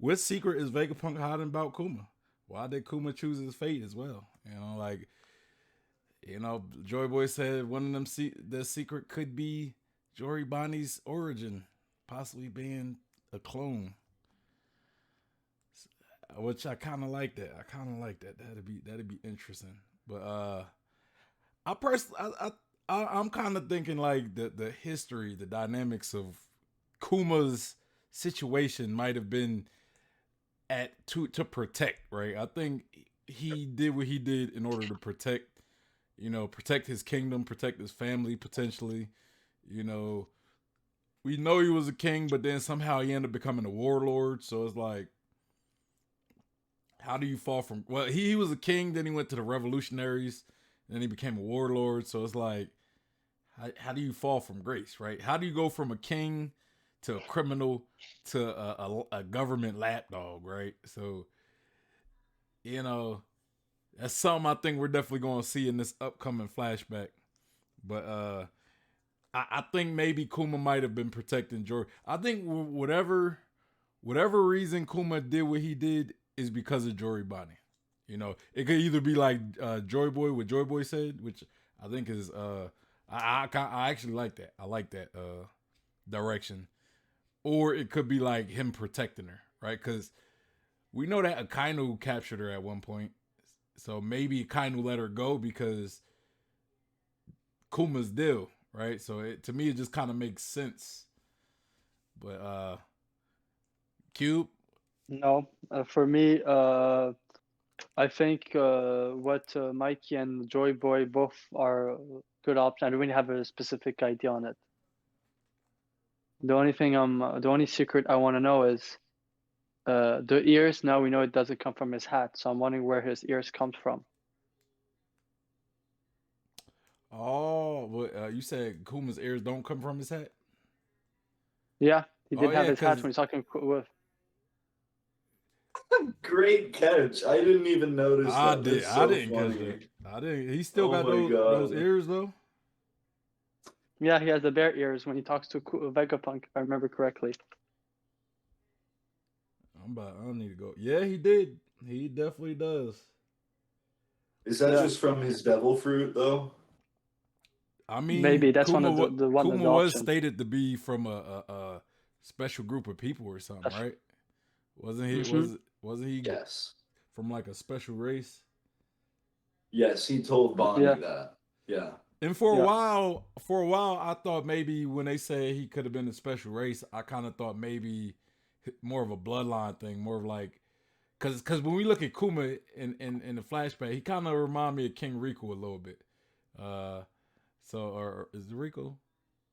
what secret is Vegapunk hiding about Kuma? Why did Kuma choose his fate as well? Joy Boy said one of them the secret could be Jory Bonnie's origin, possibly being a clone. Which I kind of like that. I kind of like that. That'd be interesting. But I personally, I'm kind of thinking like the history, the dynamics of Kuma's situation might have been to protect, right? I think he did what he did in order to protect his kingdom, protect his family potentially. You know, we know he was a king, but then somehow he ended up becoming a warlord. So it's like, how do you fall from? Well, he was a king, then he went to the revolutionaries, and then he became a warlord. So it's like, how do you fall from grace, right? How do you go from a king to a criminal to a government lapdog, right? So, you know, that's something I think we're definitely going to see in this upcoming flashback. But I think maybe Kuma might have been protecting Jory. I think whatever reason Kuma did what he did is because of Jory Bonnie. It could either be like Joy Boy, what Joy Boy said, which I think is I actually like that. I like that direction. Or it could be like him protecting her, right? Because we know that Akainu captured her at one point. So maybe Akainu let her go because Kuma's deal, right? So to me, it just kind of makes sense. But Cube, No, for me, I think what Mikey and Joy Boy both are good options. I don't really have a specific idea on it. The only secret I want to know is the ears. Now we know it doesn't come from his hat, so I'm wondering where his ears comes from. oh, you said Kuma's ears don't come from his hat? Yeah, he Oh did have yeah, his hat because when he's talking with. Great catch. I didn't even notice I that. did. That's I so didn't catch that. funny. I didn't. He still Oh got my those god. ears though. Yeah, he has the bear ears when he talks to Vegapunk, if I remember correctly. I don't need to go. Yeah, he did. He definitely does. Is that Yeah, just from his devil fruit though? I mean, maybe that's one of Kuma the was options. stated to be from a special group of people or something, That's, right? Wasn't he? mm-hmm. Wasn't he Yes. from like a special race? Yes, he told Bonnie Yeah, that. Yeah. And yeah. for a while, I thought maybe when they said he could have been a special race, I kind of thought maybe more of a bloodline thing, more of like, because when we look at Kuma in the flashback, he kind of remind me of King Rico a little bit. Uh, or is it Rico?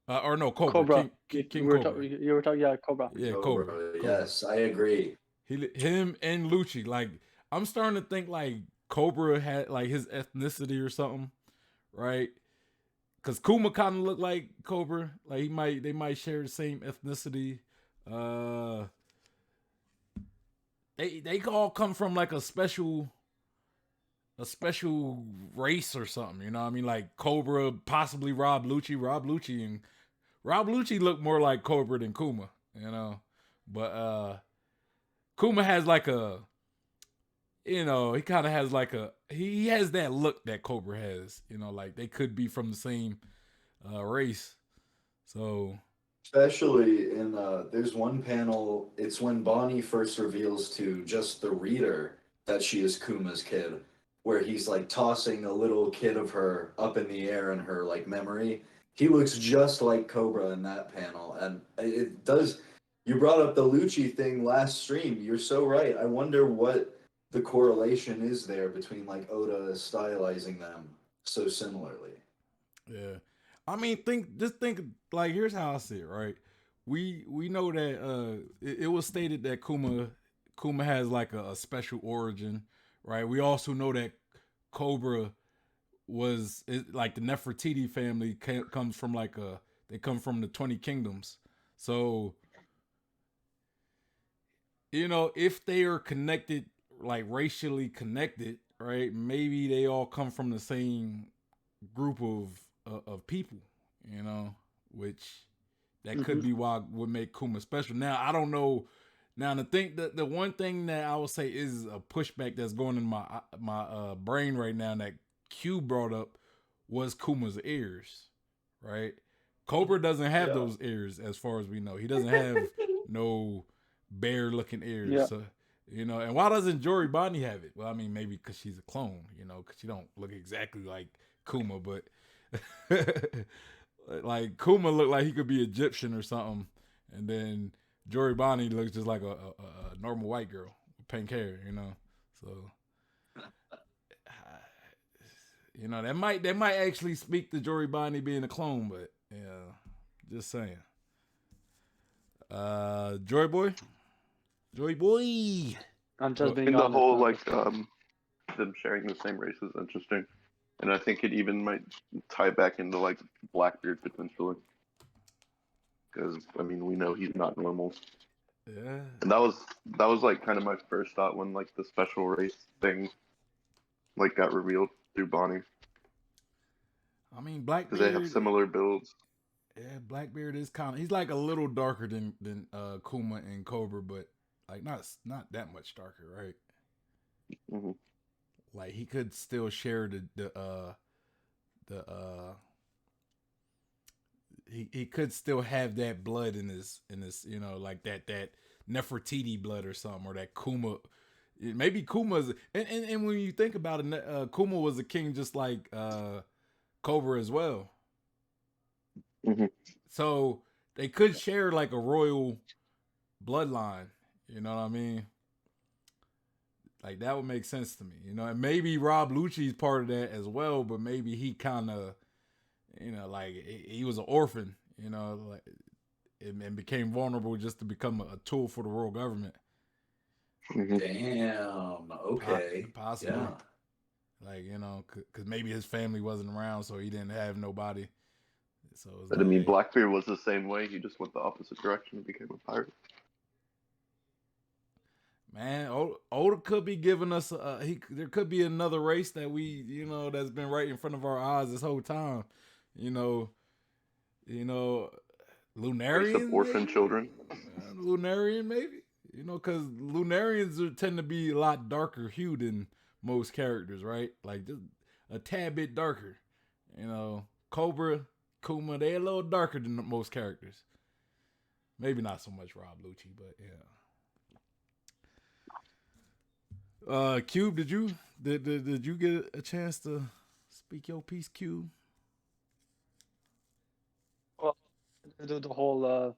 Or no, Cobra, Cobra. King Cobra. You were talking, yeah, Cobra. Yeah, Cobra, Cobra. Cobra. Yes, I agree. Him and Lucci. Like, I'm starting to think like Cobra had like his ethnicity or something, right? Because Kuma kind of looked like Cobra. Like they might share the same ethnicity. Uh, they all come from like a special race or something. You know what I mean? Like Cobra, possibly Rob Lucci. Rob Lucci looked more like Cobra than Kuma. But Kuma has like he kind of has like he has that look that Cobra has. Like they could be from the same race. So Especially in there's one panel, it's when Bonnie first reveals to just the reader that she is Kuma's kid, where he's like tossing a little kid of her up in the air in her like memory. He looks just like Cobra in that panel. And it does you brought up the Lucci thing last stream. You're so right. I wonder what the correlation is there between like Oda stylizing them so similarly. yeah, I mean, think like here's how I see it. Right, we know that it was stated that Kuma has like a special origin. Right, we also know that Cobra like the Nefertiti family comes from like they come from the 20 kingdoms. So if they are connected, like racially connected, right? Maybe they all come from the same group of people, which that could Hmm. be why would make Kuma special. Now I don't know Now the one thing that I would say is a pushback that's going in my brain right now that Q brought up was Kuma's ears, right? Cobra doesn't have Yeah. those ears as far as we know. He doesn't have no bear looking ears. Yeah. So, and why doesn't Jory Bonnie have it? Well, I mean, maybe because she's a clone, because she don't look exactly like Kuma, but like Kuma looked like he could be Egyptian or something, and then Jory Bonnie looks just like a normal white girl with pink hair, So, that might actually speak to Jory Bonnie being a clone, but yeah, just saying. Joy Boy. I'm just I being think the honest. whole man. like them sharing the same race is interesting, and I think it even might tie back into like Blackbeard potentially, because I mean we know he's not normal, Yeah. and that was like kind of my first thought when like the special race thing like got revealed through Bonnie, I mean, because they have Blackbeard. similar builds. Yeah, Blackbeard is he's like a little darker than Kuma and Cobra, but like not that much darker, right? Mm-hmm. Like he could still share he could still have that blood in his like that Nefertiti blood or something, or that Kuma. Maybe Kuma's and when you think about it, Kuma was a king just like Cobra as well. Mm-hmm. So they could share like a royal bloodline. You know what I mean? Like that would make sense to me. And maybe Rob Lucci's part of that as well, but maybe he kind of, like he was an orphan, like and became vulnerable just to become a tool for the royal government. Mm-hmm. Damn. Okay. Possibly. Yeah. Like, because maybe his family wasn't around, so he didn't have nobody. So But I mean, Blackbeard was the same way. He just went the opposite direction and became a pirate. Man, Oda could be giving us there could be another race that we that's been right in front of our eyes this whole time. Race of Lunarians, orphan maybe? children. Lunarian maybe. Because Lunarians tend to be a lot darker hue than most characters, right? Like just a tad bit darker. Cobra, Kuma, they're a little darker than most characters. Maybe not so much Rob Lucci, but yeah. Cube, did you get a chance to speak your piece, Cube? Well, the whole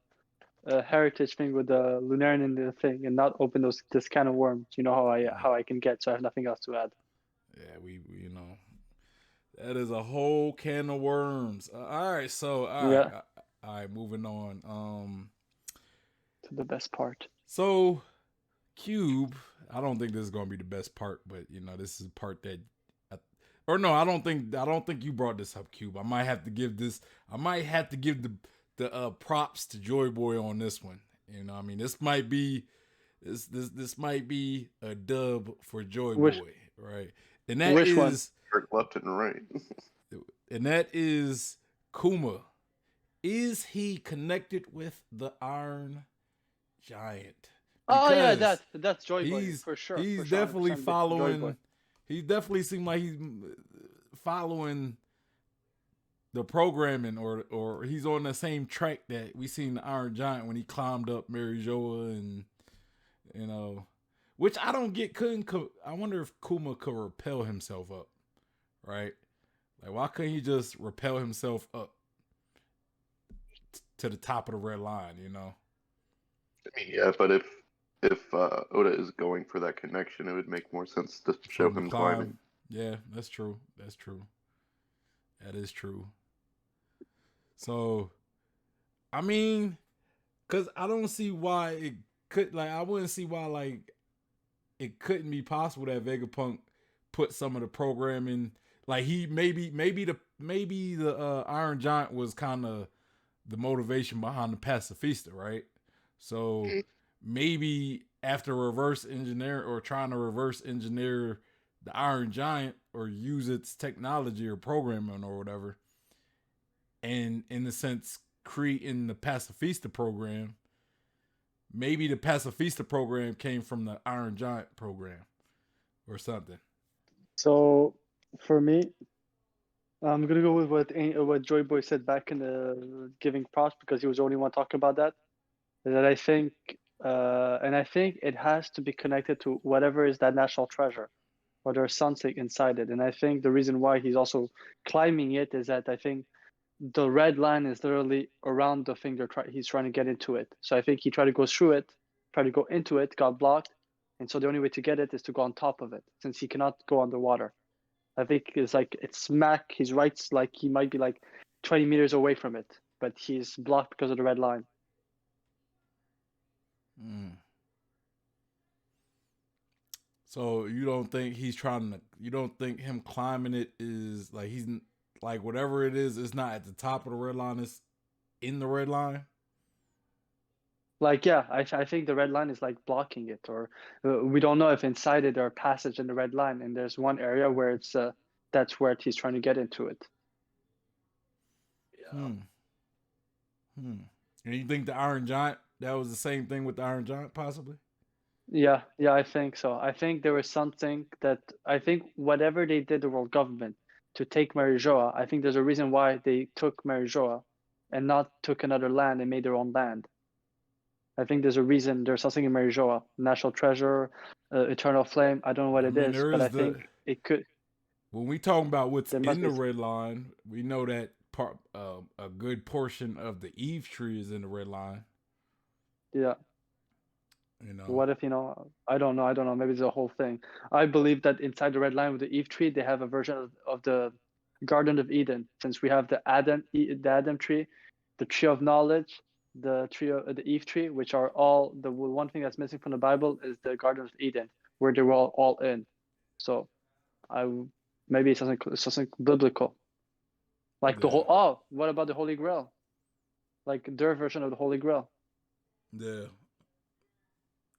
heritage thing with the Lunarian and the thing, and not open this can of worms. You know how I can get, so I have nothing else to add. Yeah, we that is a whole can of worms. All right, so all right, moving on. To the best part. So Cube, I don't think this is gonna be the best part, but this is the part that, I don't think you brought this up, Cube. I might have to give the props to Joy Boy on this one. I mean, this might be a dub for Joy Boy, right? And that Which is one? Left and right. and that is Kuma. Is he connected with the Iron Giant? Because that's Joy Boy for sure. He's for sure, definitely 100% following. He definitely seemed like he's following the programming, or he's on the same track that we seen the Iron Giant when he climbed up Mary Joa, and which I don't get. I wonder if Kuma could repel himself up, right? Like, why couldn't he just repel himself up to the top of the red line? I mean, yeah, but if Oda is going for that connection, it would make more sense to show him climbing. Yeah, that's true. That is true. So, I mean, because I don't see why it could, I wouldn't see why, it couldn't be possible that Vegapunk put some of the programming, he maybe the Iron Giant was kind of the motivation behind the Pacifista, right? So maybe after reverse engineer or trying to reverse engineer the Iron Giant or use its technology or programming or whatever, and in a sense creating the Pacifista program, maybe the Pacifista program came from the Iron Giant program or something. So for me, I'm gonna go with what Joy Boy said back in the giving props because he was the only one talking about that. That I think, and I think it has to be connected to whatever is that national treasure, or there's something inside it. And I think the reason why he's also climbing it is that I think the red line is literally around the thing he's trying to get into it. So I think he tried to go through it, tried to go into it, got blocked, and so the only way to get it is to go on top of it, since he cannot go underwater. I think it's smack. He's right, like he might be like 20 meters away from it, but he's blocked because of the red line. So you don't think he's trying to? You don't think him climbing it is like he's like whatever it is? It's not at the top of the red line. It's in the red line. Like yeah, I think the red line is like blocking it, or we don't know if inside it there are passage in the red line, and there's one area where it's that's where he's trying to get into it. Yeah. And you think the Iron Giant, that was the same thing with the Iron Giant, possibly? Yeah, I think so. I think there was something that I think whatever they did, the world government, to take Marijoa, I think there's a reason why they took Marijoa and not took another land and made their own land. I think there's a reason. There's something in Marijoa, national treasure, eternal flame. I don't know what it is, but I think it could. When we talk about what's in the red line, we know that part a good portion of the Eve tree is in the red line. Yeah. You know. What if I don't know. Maybe it's a whole thing. I believe that inside the red line with the Eve tree, they have a version of the Garden of Eden. Since we have the Adam tree, the tree of knowledge, the Eve tree, which are all the one thing that's missing from the Bible is the Garden of Eden, where they were all in. So, maybe it's something biblical. Like the whole. Oh, what about the Holy Grail? Like their version of the Holy Grail. Yeah.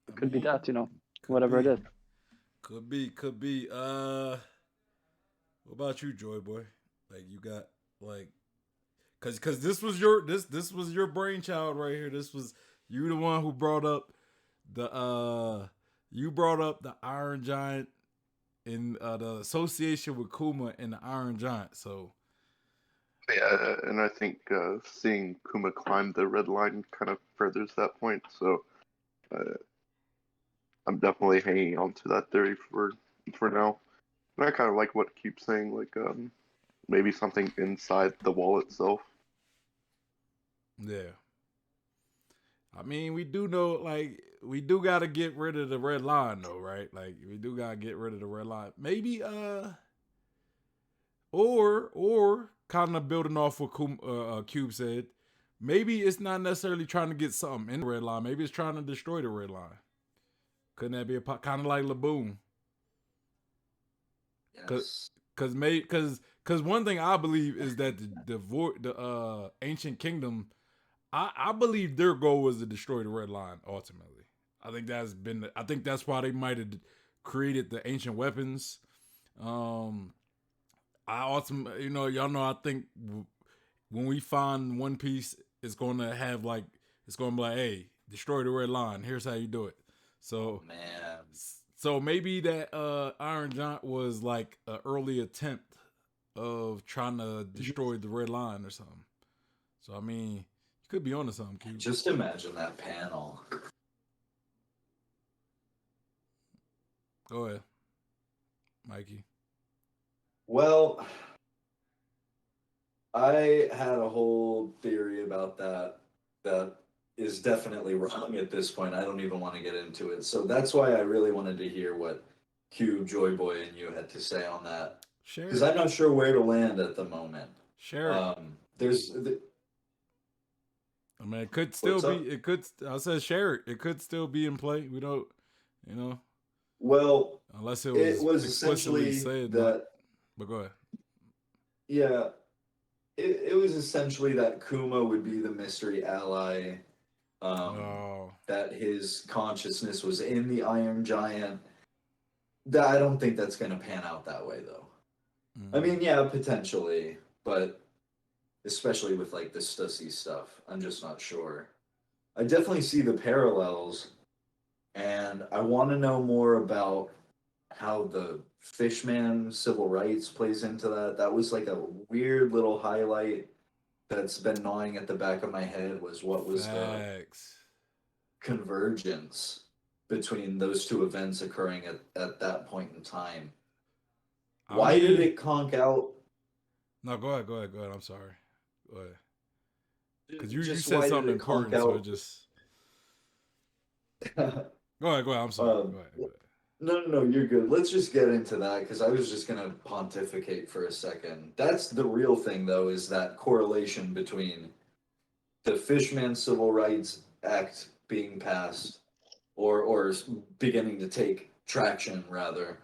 It could be that, whatever it is. Could be. What about you, Joy Boy? Like you got like, cause this was your brainchild right here. This was you the one who brought up the Iron Giant in the association with Kuma and the Iron Giant. So yeah, and I think seeing Kuma climb the red line kind of furthers that point. So. I'm definitely hanging on to that theory for now. And I kind of like what Cube's saying, like maybe something inside the wall itself. Yeah. I mean, we do know, like, we do got to get rid of the red line, though, right? Like, we do got to get rid of the red line. Maybe, or kind of building off what Cube said, maybe it's not necessarily trying to get something in the red line. Maybe it's trying to destroy the red line. Couldn't that be kind of like Laboon? Yes. Because one thing I believe is that the ancient kingdom, I believe their goal was to destroy the red line ultimately. I think that's why they might have created the ancient weapons. I ultimately, y'all know, I think when we find One Piece, it's going to be like, hey, destroy the red line. Here's how you do it. So, man. So maybe that Iron Giant was like an early attempt of trying to destroy the red line or something. So I mean, you could be onto something, Q. Just imagine that panel. Go ahead, Mikey. Well, I had a whole theory about that is definitely wrong at this point. I don't even want to get into it. So that's why I really wanted to hear what Cube, Joy Boy, and you had to say on that. Because I'm not sure where to land at the moment. Share it. I mean, it could still be. It could. I said share it. It could still be in play. We don't. Well, unless it was essentially said that. But go ahead. Yeah, it was essentially that Kuma would be the mystery ally. That his consciousness was in the Iron Giant. I don't think that's going to pan out that way, though. I mean, yeah, potentially, but especially with like the Stussy stuff, I'm just not sure. I definitely see the parallels, and I want to know more about how the Fishman civil rights plays into that. That was like a weird little highlight that's been gnawing at the back of my head was what was the Facts. convergence between those two events occurring at that point in time. I Why did mean, it conk out? no, go ahead, go ahead, go ahead. I'm sorry. Go ahead. Because you Just said why did something it conk important, so it out? just go ahead, go ahead. I'm sorry. um, Go ahead, go ahead. no, you're good. Let's just get into that because I was just gonna pontificate for a second. That's the real thing, though, is that correlation between the Fishman Civil Rights Act being passed, or beginning to take traction, rather,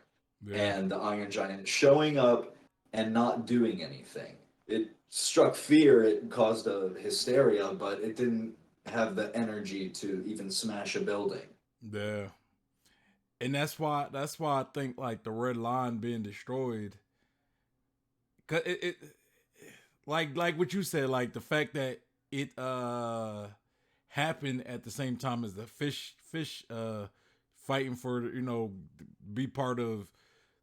Yeah, and the Iron Giant showing up and not doing anything. It struck fear, it caused a hysteria, but it didn't have the energy to even smash a building. yeah. And that's why I think like the red line being destroyed, cause it like what you said, like the fact that it happened at the same time as the fish fighting for be part of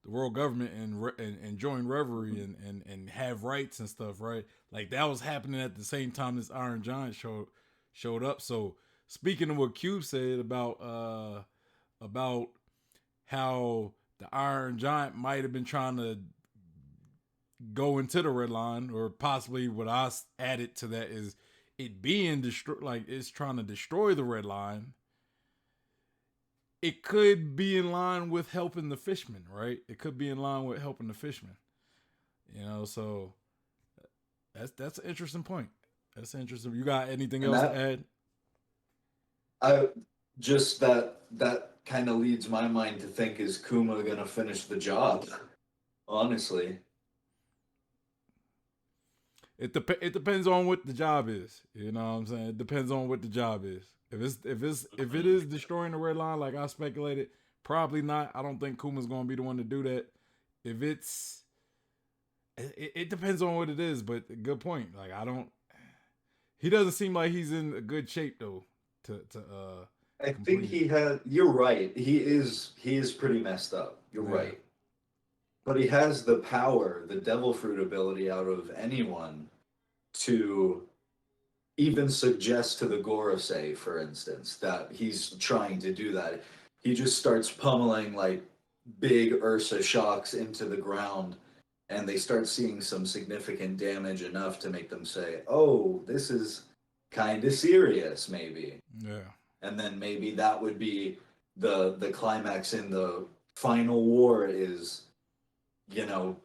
the world government and join reverie and have rights and stuff, right? Like that was happening at the same time this Iron Giant showed up. So speaking of what Cube said about how the Iron Giant might have been trying to go into the red line, or possibly what I added to that is it being destroyed, like it's trying to destroy the red line. It could be in line with helping the fishmen, right? It could be in line with helping the fishmen, So that's an interesting point. That's interesting. You got anything And else to that add? I just that kind of leads my mind to think, is Kuma gonna finish the job? Honestly, It depends on what the job is. You know what I'm saying? It depends on what the job is. If it is destroying the red line, like I speculated, probably not. I don't think Kuma's gonna be the one to do that. If it's it depends on what it is, but good point. Like I don't he doesn't seem like he's in a good shape though to I think complete it. he has. You're right. He is pretty messed up. You're Yeah. right. But he has the power, the devil fruit ability out of anyone to even suggest to the Gorosei, for instance, that he's trying to do that. He just starts pummeling like big Ursa shocks into the ground, and they start seeing some significant damage enough to make them say, "Oh, this is kind of serious, maybe." Yeah. And then maybe that would be the climax in the final war is,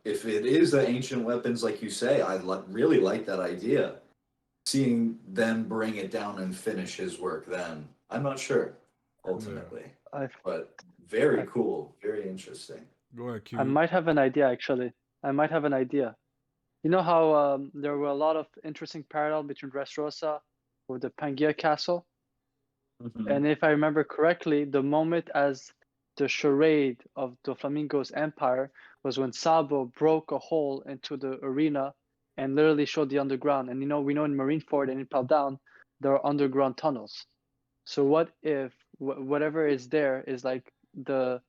if it is the ancient weapons like you say, really like that idea, seeing them bring it down and finish his work. Then I'm not sure Yeah. ultimately, I, but very I, cool, very interesting. Go ahead, I Cube. might have an idea actually. I might have an idea. You know how there were a lot of interesting parallel between Dressrosa with the Pangaea Castle? Hmm. And if I remember correctly, the moment as the charade of the Flamingo's empire was when Sabo broke a hole into the arena and literally showed the underground. And we know in Marineford and in Paldown, there are underground tunnels. So what if whatever is there is like the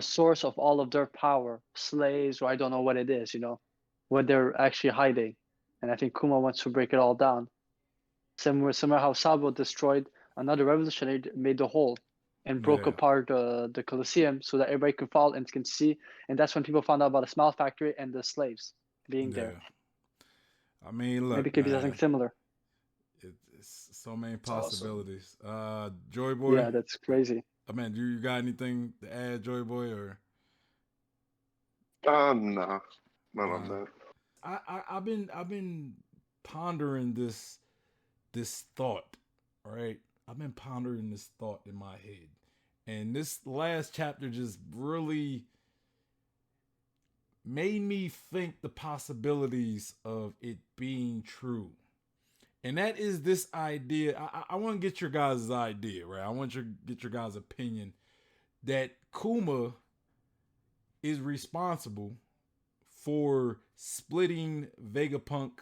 source of all of their power, slaves, or I don't know what it is, what they're actually hiding. And I think Kuma wants to break it all down. Similar how Sabo destroyed another revolutionary, made the hole and broke Yeah. apart the Colosseum so that everybody could fall and can see. And that's when people found out about the Smile Factory and the slaves being there. Yeah. I mean, Maybe look, it could be something man. similar. It's so many It's awesome. possibilities. Joy Boy. Yeah, that's crazy. I mean, do you got anything to add, Joy Boy, or Nah, not on nah? that. I've been pondering this thought, right? I've been pondering this thought in my head, and this last chapter just really made me think the possibilities of it being true. And that is this idea. I want to get your guys' idea, right? I want to get your guys' opinion that Kuma is responsible for splitting Vegapunk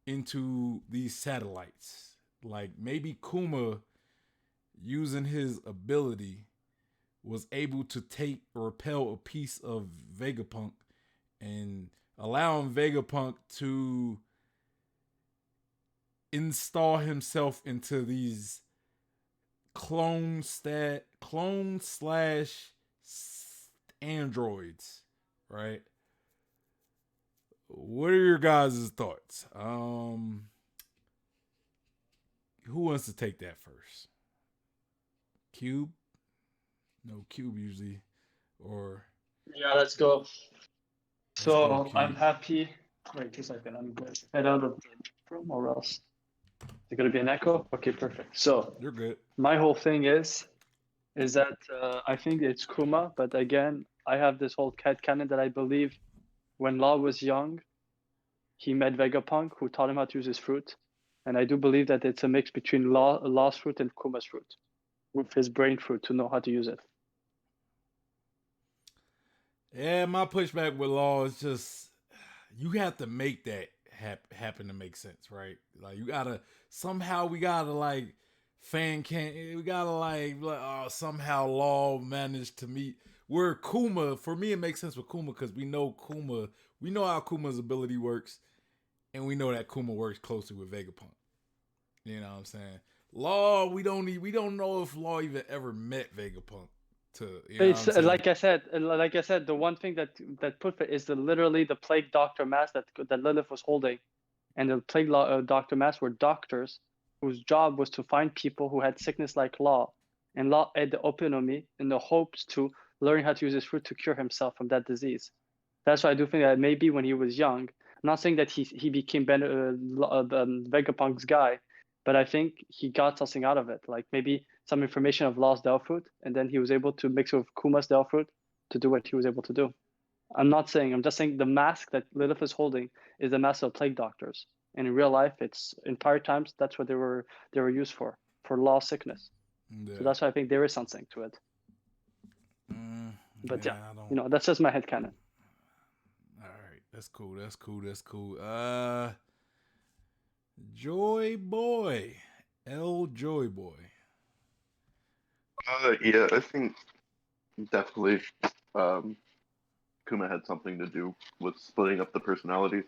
into these satellites. like maybe Kuma using his ability was able to take or repel a piece of Vegapunk and allowing Vegapunk to install himself into these clone slash androids, right? What are your guys' thoughts? Who wants to take that first? Cube? No, Cube usually. Or Yeah, let's go. let's go, So I'm Cube. happy. Wait 2 seconds. I'm going to head out of the room, or else is it going to be an echo? Okay, perfect. So You're good. my whole thing is that I think it's Kuma, but again, I have this whole headcanon that I believe when Law was young, he met Vegapunk, who taught him how to use his fruit, and I do believe that it's a mix between Law's fruit and Kuma's fruit, with his brain fruit to know how to use it. Yeah, my pushback with Law is just you have to make that happen to make sense, right? Like you gotta somehow we gotta like we gotta somehow Law managed to meet where Kuma. For me, it makes sense with Kuma because we know how Kuma's ability works, and we know that Kuma works closely with Vegapunk. You know what I'm saying? Law, we don't know if Law even ever met Vegapunk. It's like I said, the one thing that put it is literally the plague doctor mask that Lilith was holding, and the plague doctor mask were doctors whose job was to find people who had sickness like Law, and Law had the opeonomy in the hopes to learn how to use his fruit to cure himself from that disease. That's why I do think that maybe when he was young, I'm not saying that he became Vegapunk's guy, but I think he got something out of it, like maybe some information of Law's Del fruit, and then he was able to mix it with Kuma's Del fruit to do what he was able to do. I'm just saying the mask that Lilith is holding is the mask of plague doctors, and in real life, it's in prior times that's what they were used for Law sickness. Yeah. So that's why I think there is something to it. But that's just my headcanon. All right, that's cool. Joy Boy, Joy Boy. Yeah, I think definitely Kuma had something to do with splitting up the personalities.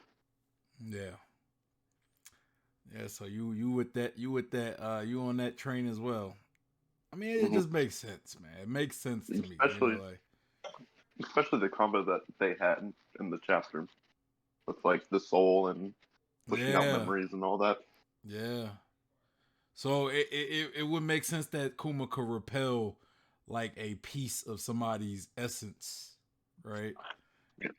Yeah. So you with that you on that train as well. I mean, it just makes sense, man. It makes sense to me. Especially the combo that they had in the chapter with like the soul and pushing out memories and all that. Yeah. So it would make sense that Kuma could repel like a piece of somebody's essence, right? Yeah.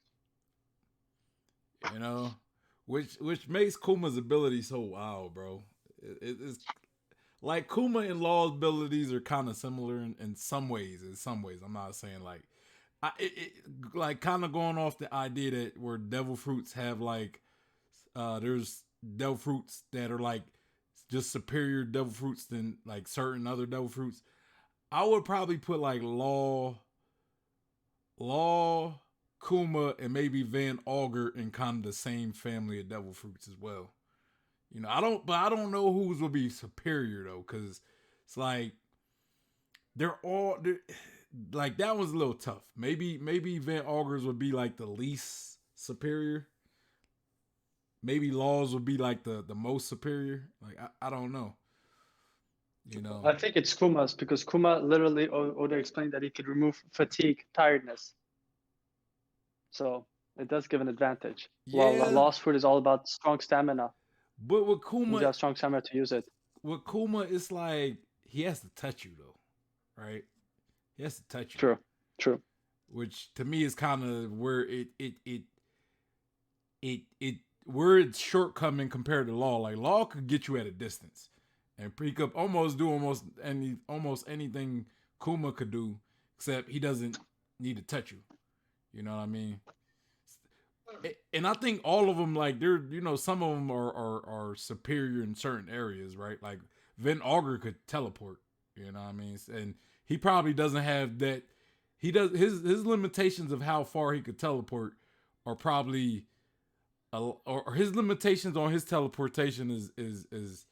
Which makes Kuma's ability so wild, bro. It's like Kuma and Law's abilities are kind of similar in some ways. I'm not saying like like kind of going off the idea that where devil fruits have like there's devil fruits that are like just superior devil fruits than like certain other devil fruits. I would probably put like Law, Kuma, and maybe Van Augur in kind of the same family of devil fruits as well. I don't know whose would be superior though, because it's like they're like that was a little tough. Maybe Van Augur's would be like the least superior. Maybe Law's would be like the most superior. Like I don't know. I think it's Kuma's because Kuma literally Oda explained that he could remove fatigue, tiredness. So it does give an advantage. Yeah. While Law's fruit is all about strong stamina. But with Kuma, you have strong stamina to use it. With Kuma, it's like he has to touch you though, right? He has to touch you. True. Which to me is kind of where where it's shortcoming compared to Law. Like Law could get you at a distance, and he could almost do almost anything Kuma could do, except he doesn't need to touch you. You know what I mean? And I think all of them, like they're, some of them are superior in certain areas, right? Like Van Augur could teleport, you know what I mean? And he probably doesn't have that. He does his limitations of how far he could teleport are probably, or his limitations on his teleportation is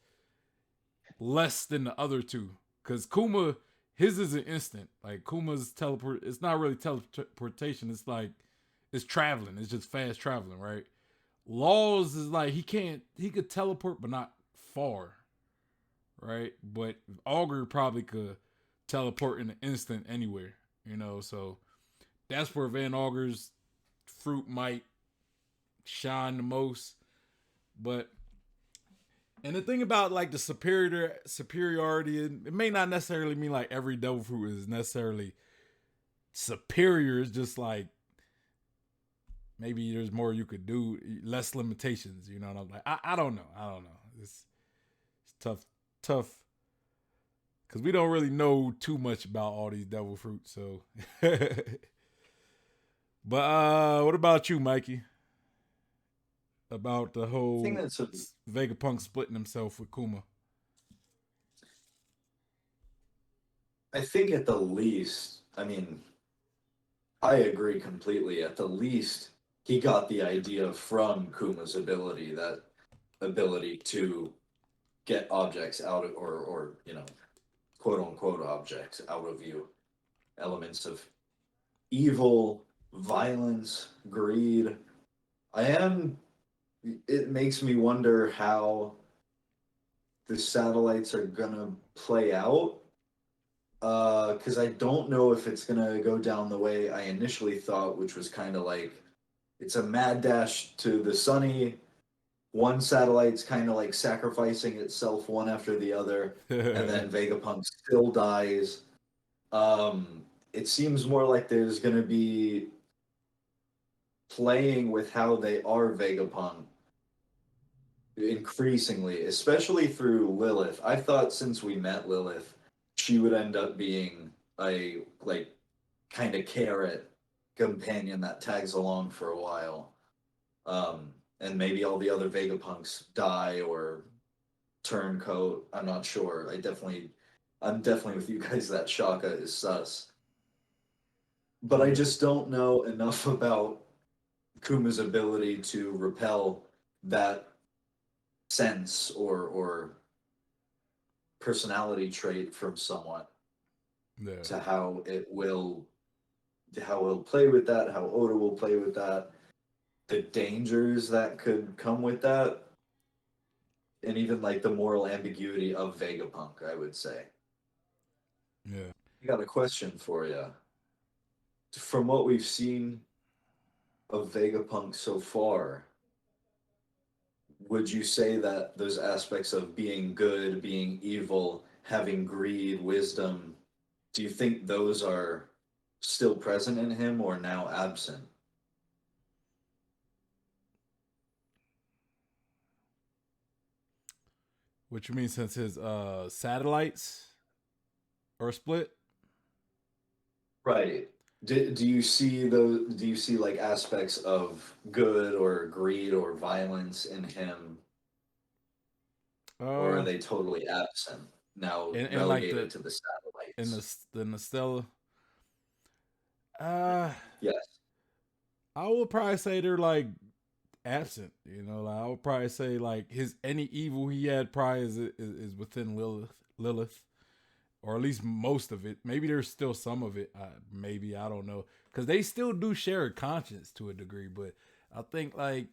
less than the other two. Because Kuma, his is an instant. Like Kuma's teleport, it's not really teleportation. It's like it's traveling. It's just fast traveling, right? Laws is like he could teleport, but not far, right? But Augur probably could teleport in an instant anywhere, So that's where Van Augur's fruit might shine the most. But and the thing about like the superiority, it may not necessarily mean like every devil fruit is necessarily superior. It's just like maybe there's more you could do, less limitations. And I'm like, I don't know. It's tough, because we don't really know too much about all these devil fruits. So, but what about you, Mikey? About the whole Vegapunk splitting himself with Kuma. I think at the least, I mean, I agree completely. At the least, he got the idea from Kuma's ability, that ability to get objects out of, or quote unquote objects out of you. Elements of evil, violence, greed. It makes me wonder how the satellites are gonna play out. Because I don't know if it's gonna go down the way I initially thought, which was kind of like it's a mad dash to the sunny. One satellite's kind of like sacrificing itself one after the other, and then Vegapunk still dies. It seems more like there's gonna be playing with how they are Vegapunk increasingly, especially through Lilith. I thought since we met Lilith, she would end up being a like kind of carrot companion that tags along for a while. And maybe all the other Vegapunks die or turncoat. I'm not sure. I'm definitely with you guys that Shaka is sus. But I just don't know enough about Kuma's ability to repel that sense or personality trait from someone to how it'll play with that, how Oda will play with that, the dangers that could come with that, and even like the moral ambiguity of Vegapunk, I would say. Yeah. I got a question for you. From what we've seen of Vegapunk so far, would you say that those aspects of being good, being evil, having greed, wisdom, do you think those are still present in him or now absent? What you mean, since his satellites are split? Right. Do you see those? Do you see like aspects of good or greed or violence in him, or are they totally absent now, and like relegated to the satellites? in the Stella. Yes. I would probably say they're like absent. Like I would probably say like his any evil he had probably is within Lilith, or at least most of it. Maybe there's still some of it. Maybe I don't know, because they still do share a conscience to a degree. But I think like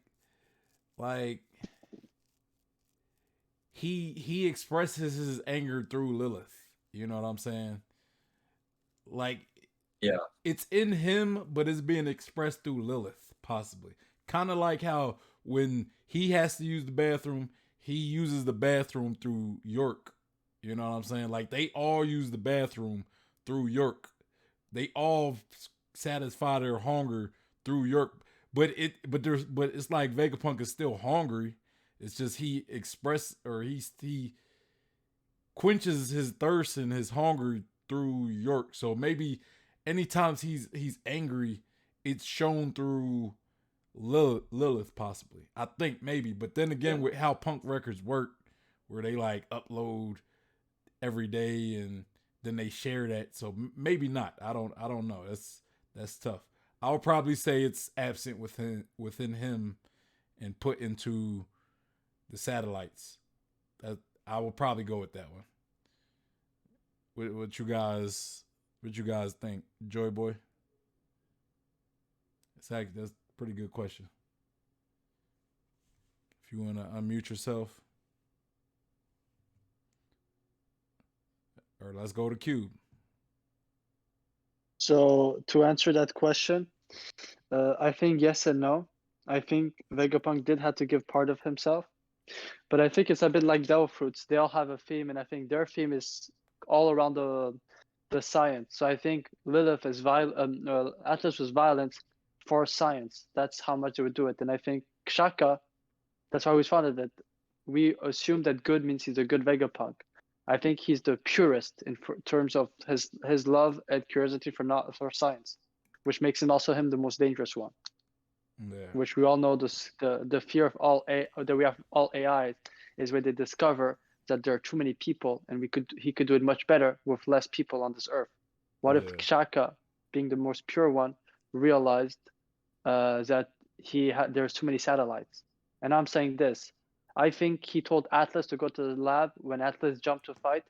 he expresses his anger through Lilith. You know what I'm saying? Like, Yeah. it's in him, but it's being expressed through Lilith, possibly. Kind of like how when he has to use the bathroom, he uses the bathroom through York. You know what I'm saying? Like, they all use the bathroom through York. They all satisfy their hunger through York. But it's like Vegapunk is still hungry. It's just he quenches his thirst and his hunger through York. So maybe anytime he's angry, it's shown through Lilith, possibly. I think maybe. But then again, with how punk records work, where they like upload every day and then they share that, so maybe not. I don't know. That's tough. I would probably say it's absent within him and put into the satellites. I will probably go with that one. What you guys think, Joy Boy? That's a pretty good question. If you want to unmute yourself, or let's go to Cube. So to answer that question, I think yes and no. I think Vegapunk did have to give part of himself, but I think it's a bit like Devil Fruits. They all have a theme, and I think their theme is all around the science. So I think Lilith is Atlas was violence for science. That's how much they would do it. And I think Shaka, that's why we founded it. We assume that good means he's a good Vegapunk. I think he's the purest in terms of his love and curiosity for science, which makes him also the most dangerous one. Yeah. Which we all know the fear of that we have all AI is when they discover that there are too many people and he could do it much better with less people on this earth. What if Shaka, being the most pure one, realized that there's too many satellites? And I'm saying this. I think he told Atlas to go to the lab when Atlas jumped to fight.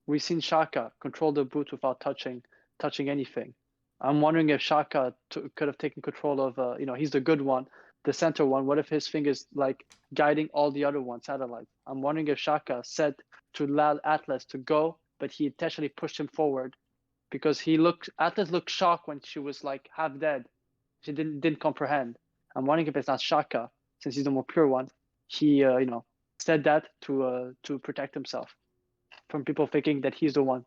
We've seen Shaka control the boot without touching anything. I'm wondering if Shaka could have taken control of, he's the good one, the center one. What if his finger is like guiding all the other satellites? I'm wondering if Shaka said to Atlas to go, but he intentionally pushed him forward because Atlas looked shocked when she was like half dead. She didn't comprehend. I'm wondering if it's not Shaka, since he's the more pure one. He, said that to protect himself from people thinking that he's the one.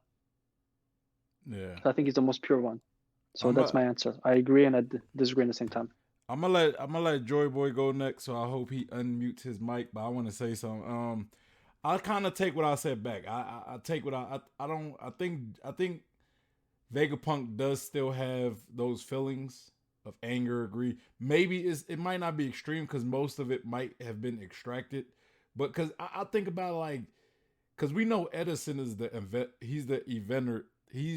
Yeah. So I think he's the most pure one. So that's my answer. I agree and I disagree at the same time. I'm gonna let Joy Boy go next, so I hope he unmutes his mic. But I want to say something. I kind of take what I said back. I take what I don't. I think Vegapunk does still have those feelings of anger, greed. Maybe it might not be extreme because most of it might have been extracted. But because I think about like, because we know Edison is he's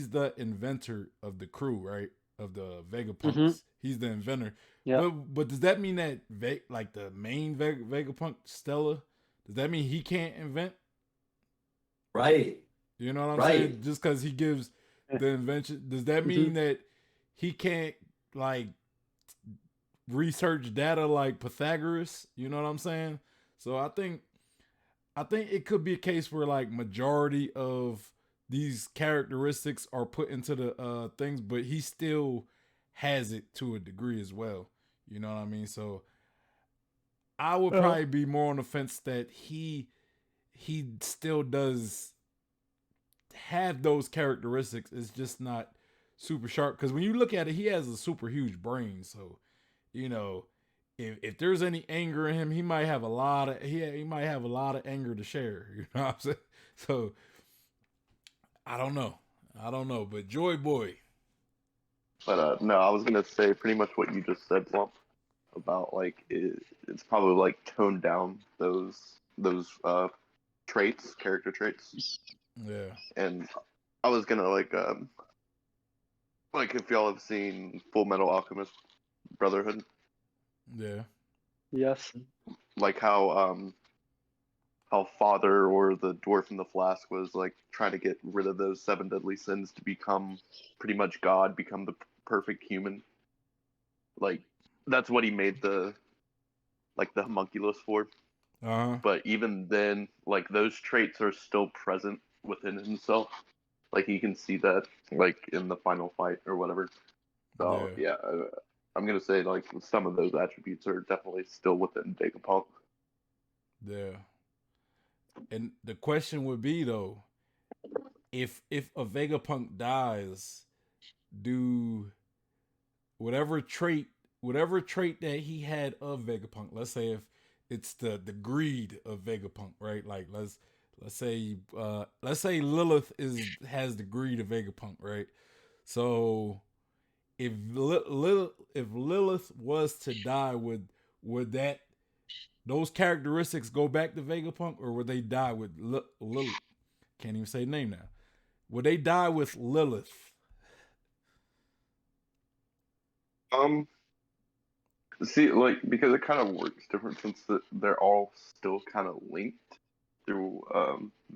the inventor of the crew, right? Of the Vegapunks. Mm-hmm. He's the inventor. Yeah. But does that mean that like the main Vegapunk, Stella, does that mean he can't invent? Right. You know what I'm saying? Just because he gives the invention, does that mean that he can't like research data like Pythagoras? You know what I'm saying? So I think it could be a case where like majority of these characteristics are put into the things, but he still has it to a degree as well. You know what I mean? So I would probably be more on the fence that he still does have those characteristics. It's just not super sharp. Because when you look at it, he has a super huge brain. So, you know, if there's any anger in him, he might have a lot of anger to share. You know what I'm saying? So I don't know. But Joy Boy. But no, I was gonna say pretty much what you just said, Lump, about like it's probably like toned down those character traits. Yeah. And I was gonna like if y'all have seen Full Metal Alchemist Brotherhood. Yeah. Yes. Like how Father or the dwarf in the flask was like trying to get rid of those 7 deadly sins to become pretty much God, become the perfect human. Like that's what he made the homunculus for. Uh-huh. But even then, like those traits are still present within himself. Like he can see that, like in the final fight or whatever. So yeah, I'm gonna say like some of those attributes are definitely still within Vegapunk. Yeah. And the question would be though, if a Vegapunk dies, do whatever trait that he had of Vegapunk, let's say if it's the greed of Vegapunk, right? Like let's say Lilith has the greed of Vegapunk, right? So if Lilith was to die, would that those characteristics go back to Vegapunk, or would they die with Lilith? Can't even say the name now. Would they die with Lilith? See, like because it kind of works different since they're all still kind of linked. through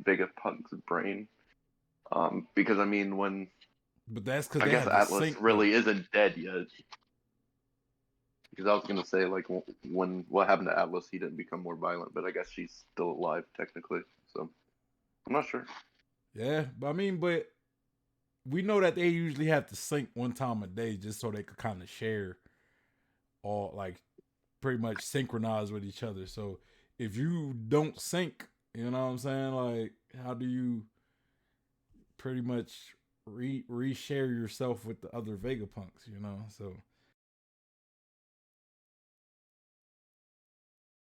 Vegapunk's brain. Because I mean, when But that's because I they guess had to Atlas sync. really isn't dead yet. Because I was gonna say like when what happened to Atlas, he didn't become more violent, but I guess she's still alive technically. So I'm not sure. Yeah, but I mean, but we know that they usually have to sync one time a day just so they could kind of share all, like, pretty much synchronize with each other. So if you don't sync, you know what I'm saying? Like, how do you pretty much reshare yourself with the other Vegapunks, you know? So